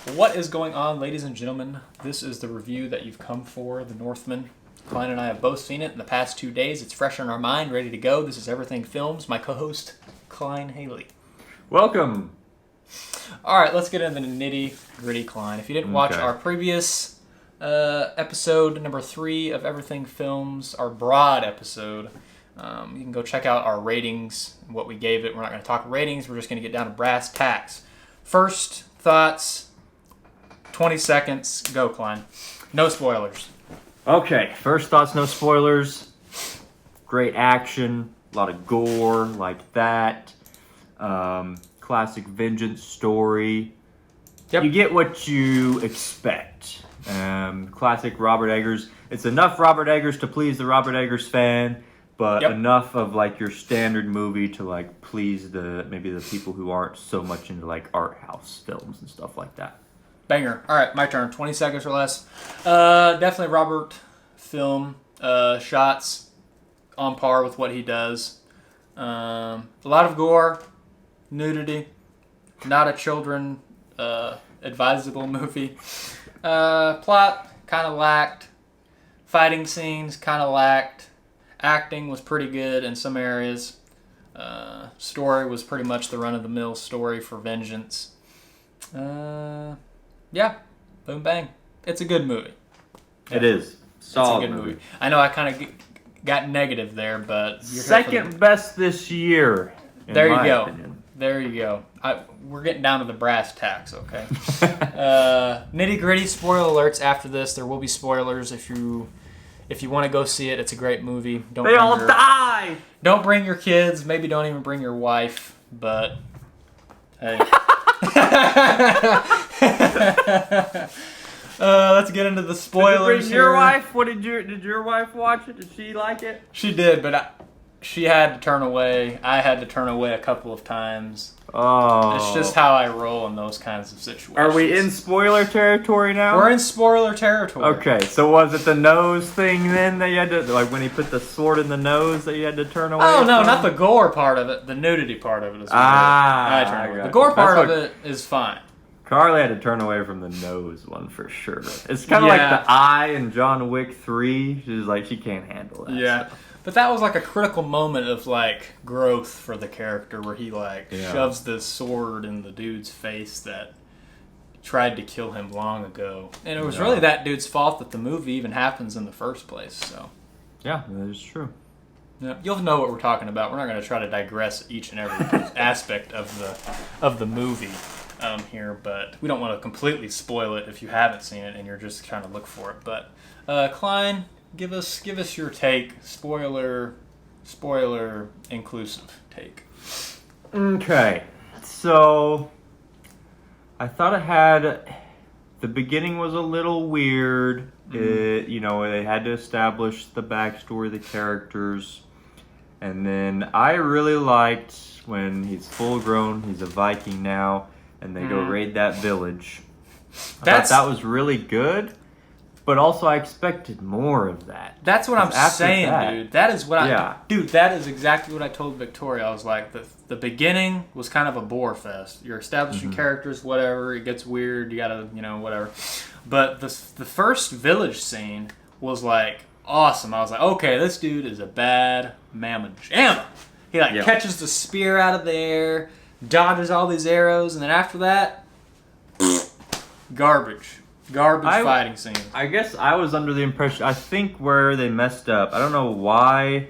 What is going on, ladies and gentlemen? This is the review that you've come for, The Northman. Klein and I have both seen it in the past 2 days. It's fresh in our mind, ready to go. This is Everything Films. My co-host, Klein Haley. Welcome. All right, let's get into the nitty-gritty, Klein. If you didn't watch our previous episode, number 3 of Everything Films, our broad episode, you can go check out our ratings and what we gave it. We're not going to talk ratings. We're just going to get down to brass tacks. First thoughts, 20 seconds. Go, Klein. No spoilers. Okay, first thoughts, no spoilers. Great action, a lot of gore like that. Classic vengeance story. Yep. You get what you expect. Classic Robert Eggers. It's enough Robert Eggers to please the Robert Eggers fan, but enough of like your standard movie to like please maybe the people who aren't so much into like art house films and stuff like that. Banger. All right, my turn. 20 seconds or less. Definitely Robert film. Shots on par with what he does. A lot of gore, nudity. Not a children advisable movie. Plot kind of lacked. Fighting scenes kind of lacked. Acting was pretty good in some areas. Story was pretty much the run-of-the-mill story for vengeance. Yeah, boom bang. It's a good movie. It is. Solid it's a good movie. I know I kind of got negative there, but second best this year. There you go. Opinion. There you go. We're getting down to the brass tacks, okay? Nitty gritty spoiler alerts after this. There will be spoilers if you want to go see it. It's a great movie. They all die. Don't bring your kids. Maybe don't even bring your wife. But hey. Let's get into the spoilers. Did your wife? Did your wife watch it? Did she like it? She did, but she had to turn away. I had to turn away a couple of times. Oh, it's just how I roll in those kinds of situations. Are we in spoiler territory now? We're in spoiler territory. Okay, so was it the nose thing then that you had to, like when he put the sword in the nose that you had to turn away? Oh, no, not the gore part of it. The nudity part of it is I turned away. The gore part of it is fine. Carly had to turn away from the nose one for sure. It's kind of like the eye in John Wick 3. She's like, she can't handle that. Yeah. Stuff. But that was like a critical moment of like growth for the character where he like shoves this sword in the dude's face that tried to kill him long ago. And it was really that dude's fault that the movie even happens in the first place. So yeah, that is true. Yeah, you'll know what we're talking about. We're not going to try to digress each and every aspect of the movie here, but we don't want to completely spoil it if you haven't seen it and you're just trying to look for it. But Klein, give us your take, spoiler inclusive take. Okay, so I thought the beginning was a little weird. They had to establish the backstory of the characters, and then I really liked when he's full grown, he's a Viking now, and they go raid that village. I thought that was really good. But also, I expected more of that. That's what I'm saying, dude. That is what Dude, that is exactly what I told Victoria. I was like, the beginning was kind of a bore fest. You're establishing characters, whatever. It gets weird. You gotta, whatever. But the first village scene was like awesome. I was like, okay, this dude is a bad mamma jamma. He catches the spear out of the air, dodges all these arrows, and then after that, garbage fighting scene. I guess I was under the impression, I think where they messed up, I don't know why.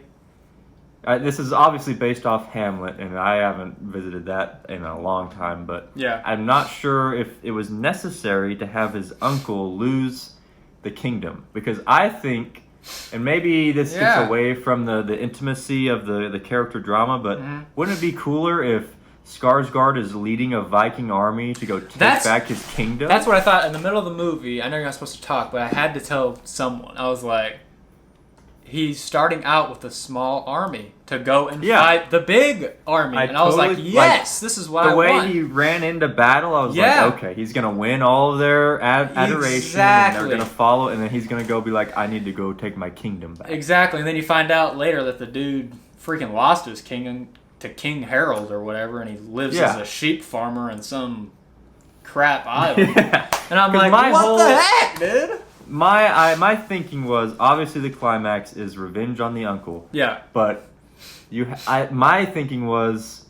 This is obviously based off Hamlet, and I haven't visited that in a long time, but I'm not sure if it was necessary to have his uncle lose the kingdom. Because I think, and maybe this gets away from the intimacy of the character drama, but wouldn't it be cooler if Skarsgard is leading a Viking army to go take back his kingdom? That's what I thought in the middle of the movie. I know you're not supposed to talk, but I had to tell someone. I was like, he's starting out with a small army to go and fight the big army. I was like, yes, this is what I want. The way he ran into battle, I was like, okay, he's going to win all of their adoration, and they're going to follow, and then he's going to go be like, I need to go take my kingdom back. Exactly, and then you find out later that the dude freaking lost his kingdom to King Harold or whatever, and he lives as a sheep farmer in some crap idol. Yeah. And I'm like, what the heck, dude? My thinking was, obviously the climax is revenge on the uncle. Yeah. But my thinking was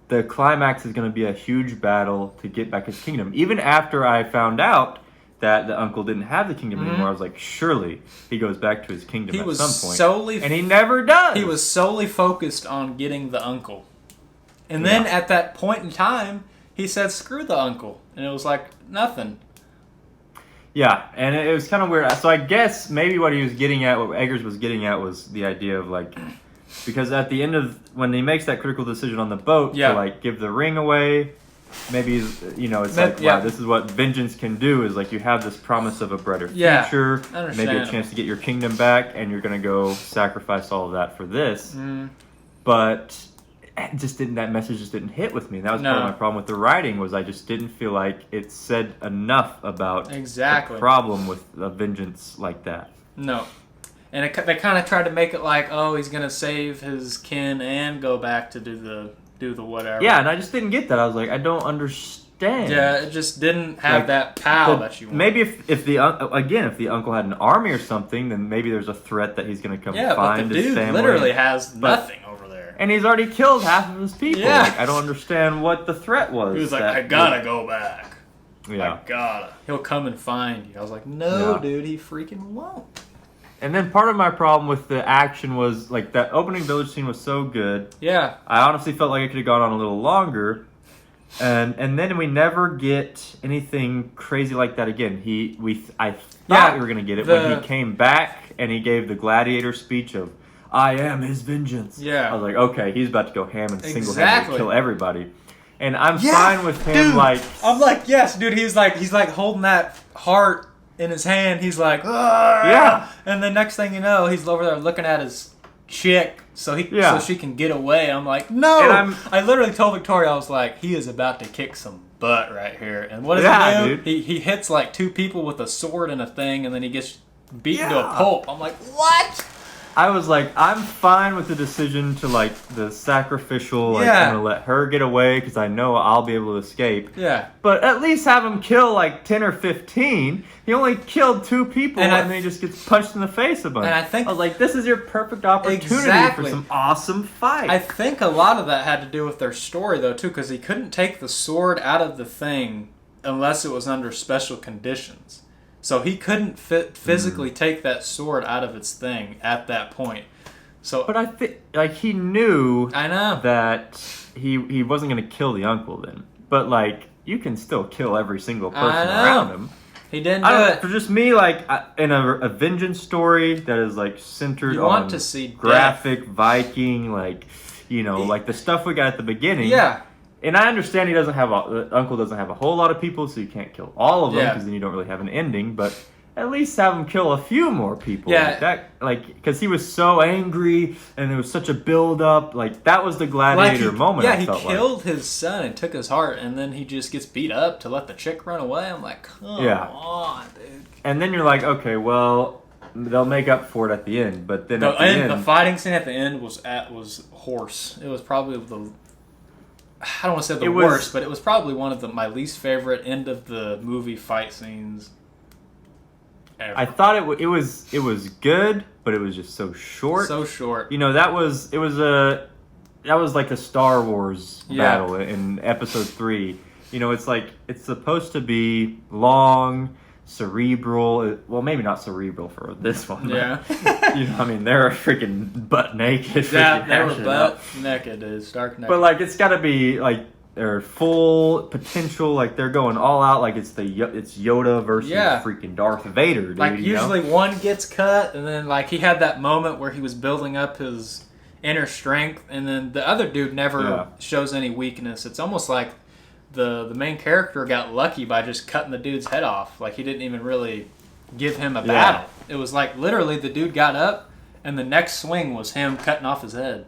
the climax is going to be a huge battle to get back his kingdom. Even after I found out that the uncle didn't have the kingdom anymore, I was like, surely he goes back to his kingdom at some point. And he never does. He was solely focused on getting the uncle. And then at that point in time, he said, screw the uncle. And it was like, nothing. Yeah, and it was kind of weird. So I guess maybe what he was getting at, what Eggers was getting at, was the idea of like, because at the end of, when he makes that critical decision on the boat to like give the ring away, maybe, it's like, wow, this is what vengeance can do, is like you have this promise of a brighter future, maybe a chance to get your kingdom back, and you're going to go sacrifice all of that for this. But that message just didn't hit with me. And that was part of my problem with the writing, was I just didn't feel like it said enough about the problem with a vengeance like that. No. And they kind of tried to make it like, oh, he's going to save his kin and go back to do the whatever. Yeah, and I just didn't get that. I was like, I don't understand. Yeah, it just didn't have that pow that you want. Maybe if the uncle had an army or something, then maybe there's a threat that he's going to come find his family. Yeah, but the dude literally has nothing over there. And he's already killed half of his people. Yeah. Like, I don't understand what the threat was. He was like, I gotta go back. Yeah. I gotta. He'll come and find you. I was like, no, dude, he freaking won't. And then part of my problem with the action was, like, that opening village scene was so good. Yeah. I honestly felt like it could have gone on a little longer. And then we never get anything crazy like that again. I thought we were going to get it when he came back and he gave the gladiator speech of, I am his vengeance. Yeah. I was like, okay, he's about to go ham and single-handedly kill everybody. And I'm fine with him, dude, like... I'm like, yes, dude, he's like holding that heart in his hand. He's like, yeah. And the next thing you know, he's over there looking at his chick so she can get away. I'm like, no. And I literally told Victoria, I was like, he is about to kick some butt right here. And what does he do? Dude. He hits like 2 people with a sword and a thing, and then he gets beaten to a pulp. I'm like, what? I was like, I'm fine with the decision to, like, the sacrificial, like, I'm gonna let her get away because I know I'll be able to escape. Yeah. But at least have him kill, like, 10 or 15. He only killed 2 people, and then he just gets punched in the face a bunch. And I was like, this is your perfect opportunity for some awesome fight. I think a lot of that had to do with their story, though, too, because he couldn't take the sword out of the thing unless it was under special conditions. So he couldn't physically take that sword out of its thing at that point. So, but I think, like, he knew that he wasn't going to kill the uncle then. But, like, you can still kill every single person around him. He didn't do it. For just me, like, in a vengeance story that is, like, centered on to see graphic Viking, like, like the stuff we got at the beginning. Yeah. And I understand the uncle doesn't have a whole lot of people, so you can't kill all of them because then you don't really have an ending. But at least have him kill a few more people. Yeah. Because he was so angry and there was such a build up. Like, that was the gladiator moment. Yeah, he killed his son and took his heart, and then he just gets beat up to let the chick run away. I'm like, come on, dude. And then you're like, okay, well, they'll make up for it at the end. But then the fighting scene at the end was horse. It was probably I don't want to say the worst, but it was probably one of my least favorite end of the movie fight scenes ever. I thought it was good, but it was just so short. So short. That was like a Star Wars battle in Episode 3. It's like it's supposed to be long, cerebral. Well, maybe not cerebral for this one. Yeah. I mean, they're freaking butt naked. Yeah, they were butt naked, dude. Stark naked. But, like, it's got to be, like, their full potential. Like, they're going all out. Like, it's Yoda versus freaking Darth Vader, dude. Like, usually one gets cut, and then, like, he had that moment where he was building up his inner strength, and then the other dude never shows any weakness. It's almost like the main character got lucky by just cutting the dude's head off. Like, he didn't even really give him a battle. It was like, literally, the dude got up, and the next swing was him cutting off his head.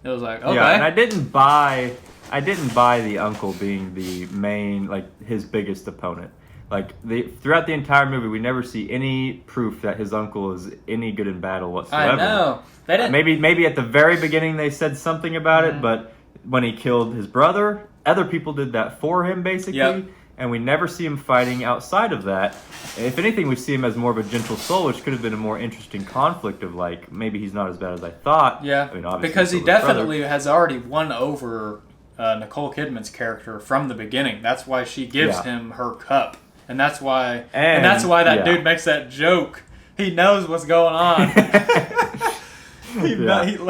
It was like, okay. Yeah, and I didn't buy the uncle being the main, like, his biggest opponent. Like, throughout the entire movie, we never see any proof that his uncle is any good in battle whatsoever. I know. They didn't. Maybe at the very beginning they said something about it, but when he killed his brother, other people did that for him, basically. Yep. and we never see him fighting outside of that. If anything, we see him as more of a gentle soul, which could have been a more interesting conflict of like, maybe he's not as bad as I thought. Yeah, I mean, obviously because he definitely has already won over Nicole Kidman's character from the beginning. That's why she gives him her cup, and that's why that dude makes that joke. He knows what's going on.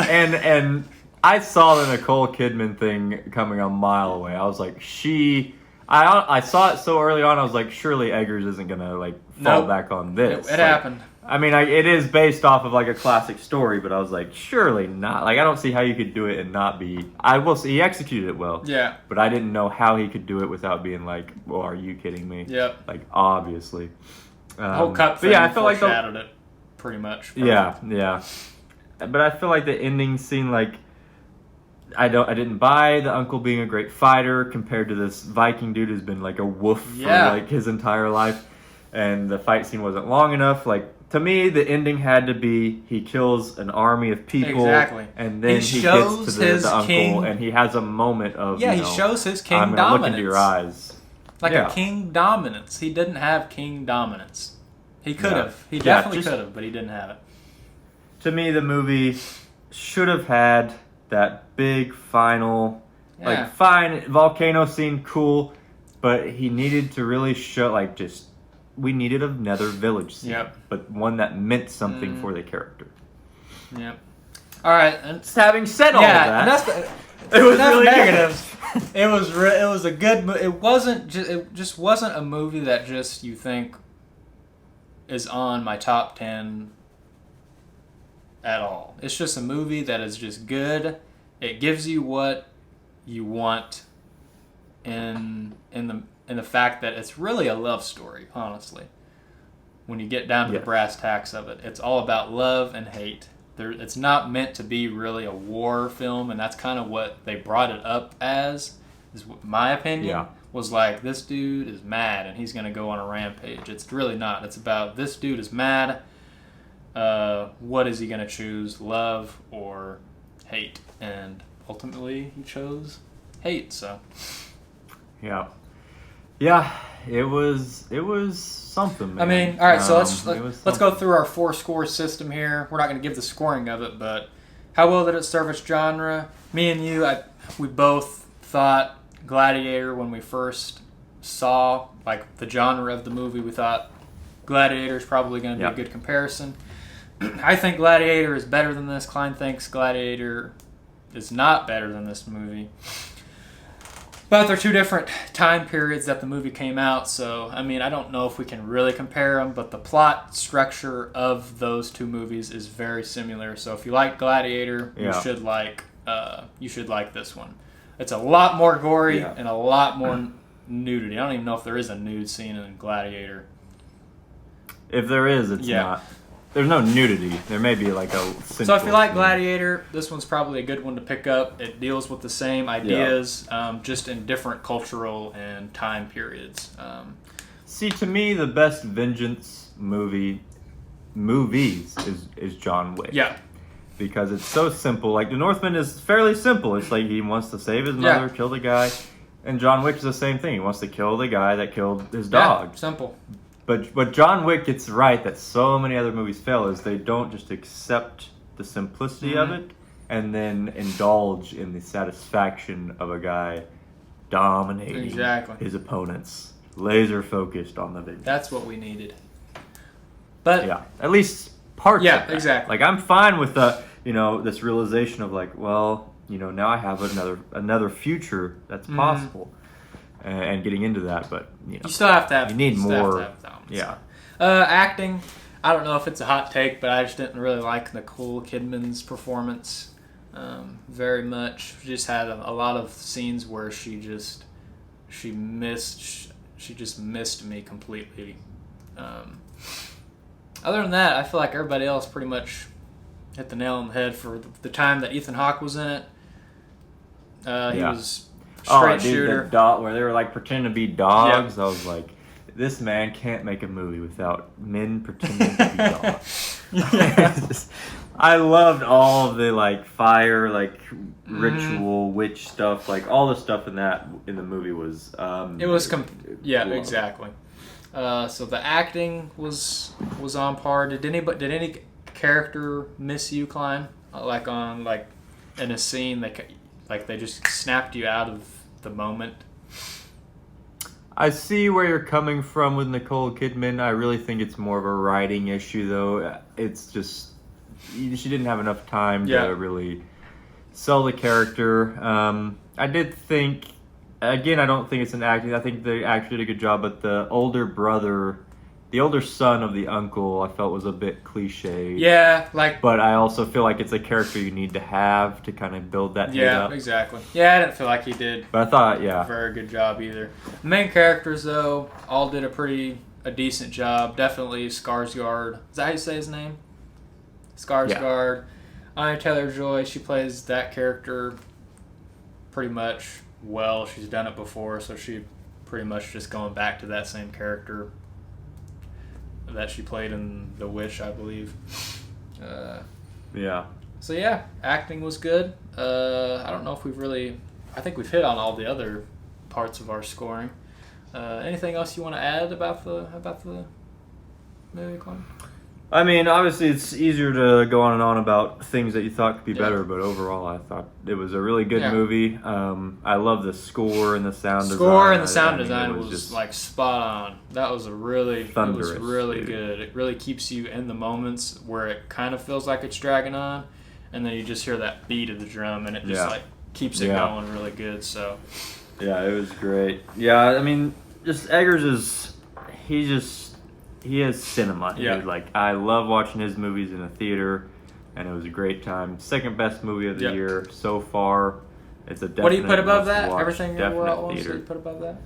And I saw the Nicole Kidman thing coming a mile away. I was like, I saw it so early on. I was like, surely Eggers isn't gonna like fall back on this. It happened. I mean, it is based off of like a classic story, but I was like, surely not. Like, I don't see how you could do it and not be. I will see he executed it well. Yeah. But I didn't know how he could do it without being like, well, are you kidding me? Yep. Like, obviously. The whole cup thing I feel like foreshadowed it pretty much. Yeah. But I feel like the ending scene, like, I didn't buy the uncle being a great fighter compared to this Viking dude who's been like a wolf for like his entire life, and the fight scene wasn't long enough. Like, to me, the ending had to be he kills an army of people, and then he gets to the uncle, and he has a moment of he shows his king I'm dominance. Look into your eyes, like a king dominance. He didn't have king dominance. He could have. He definitely could have, but he didn't have it. To me, the movie should have had that big final, like, fine volcano scene, cool, but he needed to really show, like, just, we needed another village scene, but one that meant something for the character. Yep. All right, and having said all that, it was really negative. It was a good. It just wasn't a movie that just you think is on my top 10 at all. It's just a movie that is just good. It gives you what you want in the fact that it's really a love story, honestly. When you get down to the brass tacks of it, it's all about love and hate. It's not meant to be really a war film, and that's kind of what they brought it up as, is my opinion. Yeah. Was like, this dude is mad and he's going to go on a rampage. It's really not. It's about this dude is mad. What is he going to choose, love or hate? And ultimately, he chose hate. So, yeah, it was something, man. I mean, all right. So let's go through our 4 score system here. We're not going to give the scoring of it, but how well did it serve its genre? Me and you, we both thought Gladiator when we first saw like the genre of the movie. We thought Gladiator is probably going to be a good comparison. I think Gladiator is better than this. Klein thinks Gladiator is not better than this movie. But they're 2 different time periods that the movie came out, so, I mean, I don't know if we can really compare them, but the plot structure of those 2 movies is very similar. So if you like Gladiator, you should like this one. It's a lot more gory and a lot more nudity. I don't even know if there is a nude scene in Gladiator. If there is, it's not. There's no nudity. There may be like a... So if you like Gladiator, this one's probably a good one to pick up. It deals with the same ideas, just in different cultural and time periods. See, to me, the best vengeance movies is John Wick. Yeah. Because it's so simple. Like, the Northman is fairly simple. It's like he wants to save his mother, kill the guy. And John Wick is the same thing. He wants to kill the guy that killed his dog. Simple. But what John Wick gets right that so many other movies fail is they don't just accept the simplicity of it and then indulge in the satisfaction of a guy dominating his opponents, laser focused on the victory. That's what we needed. But at least parts of that. Exactly. Like, I'm fine with this realization of like, well, now I have another future that's possible. And getting into that, but you still have to have. You need more. Acting. I don't know if it's a hot take, but I just didn't really like Nicole Kidman's performance very much. She just had a lot of scenes where she just missed me completely. Other than that, I feel like everybody else pretty much hit the nail on the head for the time that Ethan Hawke was in it. He was. Straight shooter. Where they were like pretending to be dogs. I was like, this man can't make a movie without men pretending to be dogs. I loved all of the like fire, like ritual witch stuff, like all the stuff in the movie was. It was exactly. So the acting was on par. Did any character miss you, Klein? In a scene, they just snapped you out of the moment. I see where you're coming from with Nicole Kidman. I really think it's more of a writing issue, though. It's just she didn't have enough time to really sell the character. I did think, again, I don't think it's an acting. I think the actor did a good job, but the older son of the uncle, I felt was a bit cliche. Yeah, But I also feel like it's a character you need to have to kind of build that thing up. Yeah, exactly. Yeah, I didn't feel like he did. But I thought, a very good job either. The main characters, though, all did a decent job. Definitely Skarsgard. Is that how you say his name? Skarsgard. Yeah. Anya Taylor Joy, she plays that character pretty much well. She's done it before, so she pretty much just going back to that same character that she played in The Witch, I believe. Yeah. So yeah, acting was good. I don't know if I think we've hit on all the other parts of our scoring. Anything else you want to add about the movie, Colin? I mean, obviously it's easier to go on and on about things that you thought could be better, but overall I thought it was a really good movie. I love the score and the sound design. Score and the sound design was just like spot on. That was thunderous, it was really good. It really keeps you in the moments where it kind of feels like it's dragging on, and then you just hear that beat of the drum and it just keeps it going really good. So yeah, it was great. Yeah, I mean, just Eggers he has cinema. Yeah. I love watching his movies in a theater, and it was a great time. Second best movie of the year so far. It's a definite. What do you put above that? Watch. Everything definite else theater. you put above that?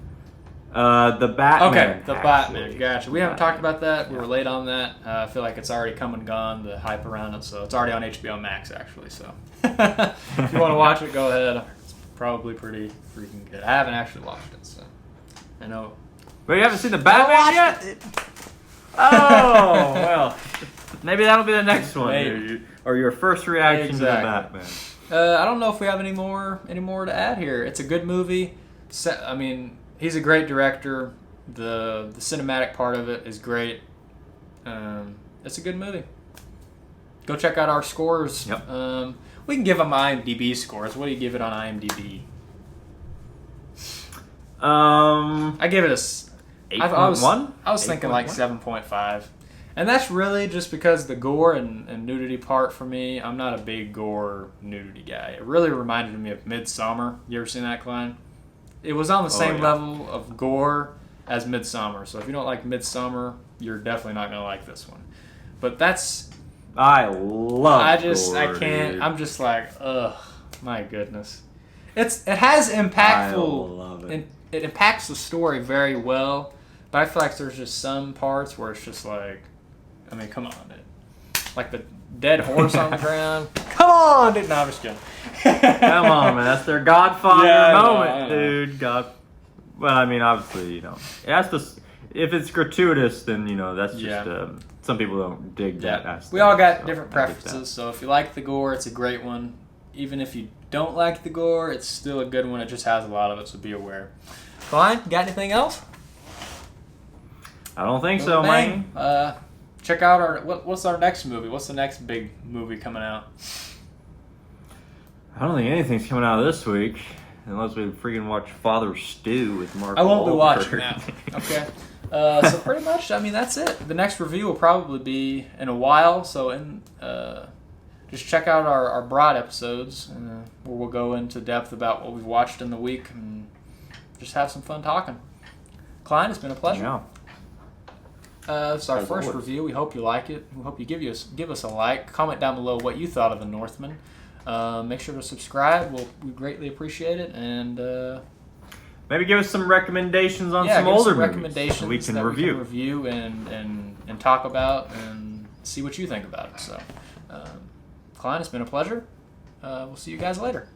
The Batman. Okay, the Batman. Gotcha. We haven't talked about that. We were late on that. I feel like it's already come and gone, the hype around it. So it's already on HBO Max, actually. So if you want to watch it, go ahead. It's probably pretty freaking good. I haven't actually watched it, so I know. But you haven't seen the Batman yet? Oh, well, maybe that'll be the next one. Or your first reaction to the Batman. I don't know if we have any more to add here. It's a good movie. I mean, he's a great director. The cinematic part of it is great. It's a good movie. Go check out our scores. Yep. We can give them IMDb scores. What do you give it on IMDb? I give it a 8.1? I was thinking like 7.5. And that's really just because the gore and nudity part for me, I'm not a big gore nudity guy. It really reminded me of Midsommar. You ever seen that, Klein? It was on the same level of gore as Midsommar. So if you don't like Midsommar, you're definitely not going to like this one. But that's... I can't. Dude. I'm just like, ugh, my goodness. It has impactful... It impacts the story very well. But I feel like there's just some parts where it's just like, I mean, come on, dude. Like the dead horse on the ground. Come on, dude. No, I'm just kidding. Come on, man. That's their Godfather moment, I know. dude. Well, I mean, obviously, it has to. If it's gratuitous, then that's just. Some people don't dig that aspect. We all got different preferences. So if you like the gore, it's a great one. Even if you don't like the gore, it's still a good one. It just has a lot of it, so be aware. Fine. Got anything else? I don't think so, man. Check out what's our next movie? What's the next big movie coming out? I don't think anything's coming out this week, unless we freaking watch Father Stew with Mark. I won't be watching that. Okay. So pretty much, I mean, that's it. The next review will probably be in a while. So just check out our broad episodes where we'll go into depth about what we've watched in the week and just have some fun talking. Klein, it's been a pleasure. Yeah. It's our first review. We hope you like it. We hope you give us a like. Comment down below what you thought of the Northman. Make sure to subscribe. We greatly appreciate it. And maybe give us some recommendations on some older movies we can review and talk about and see what you think about it. So, Klein, it's been a pleasure. We'll see you guys later.